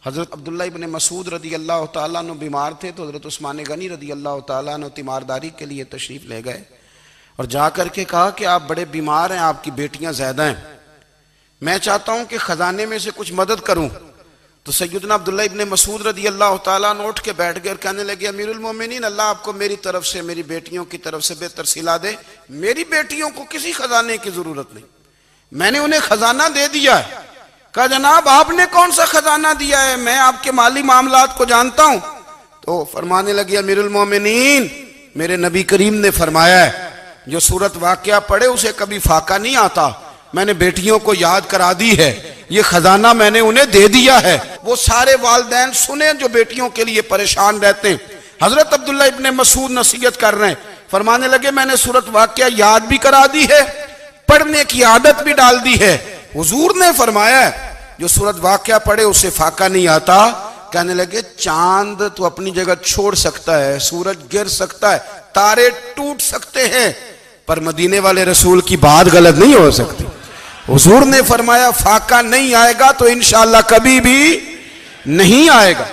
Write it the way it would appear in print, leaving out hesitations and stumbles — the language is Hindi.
हज़रत अब्दुल्ला इब्न मसूद रदी अल्लाह तआला अन्हु बीमार थे तो हज़रत उस्मान गनी रदी अल्लाह तआला अन्हु तीमारदारी के लिए तशरीफ़ ले गए और जा करके कहा कि आप बड़े बीमार हैं, आपकी बेटियां ज़्यादा हैं, मैं चाहता हूं कि ख़जाने में से कुछ मदद करूं। तो सैयदना अब्दुल्ला इब्न मसूद रदी अल्लाह तआला अन्हु उठ के बैठ गए और कहने लगे, अमीरुल मोमिनीन, अल्लाह आपको मेरी तरफ से, मेरी बेटियों की तरफ से बेहतर सिला दे। मेरी बेटियों को किसी खजाने की जरूरत नहीं, मैंने उन्हें खजाना दे दिया है। कहा, जनाब आपने कौन सा खजाना दिया है, मैं आपके माली मामलात को जानता हूं। तो फरमाने लगे, अमीरुल मोमिनीन, मेरे नबी करीम ने फरमाया है जो सूरत वाक़या पढ़े उसे कभी फाका नहीं आता, मैंने बेटियों को याद करा दी है, ये खजाना मैंने उन्हें दे दिया है। वो सारे वालिदैन सुने जो बेटियों के लिए परेशान रहते हैं। हजरत अब्दुल्ला इब्ने मसूद नसीहत कर रहे हैं, फरमाने लगे, मैंने सूरत वाक़या याद भी करा दी है, पढ़ने की आदत भी डाल दी है। हुजूर ने फरमाया है जो सूरत वाक़या पढ़े उसे फाका नहीं आता। कहने लगे, चांद तो अपनी जगह छोड़ सकता है, सूरज गिर सकता है, तारे टूट सकते हैं, पर मदीने वाले रसूल की बात गलत नहीं हो सकती। हुजूर ने फरमाया फाका नहीं आएगा तो इंशाअल्लाह कभी भी नहीं आएगा।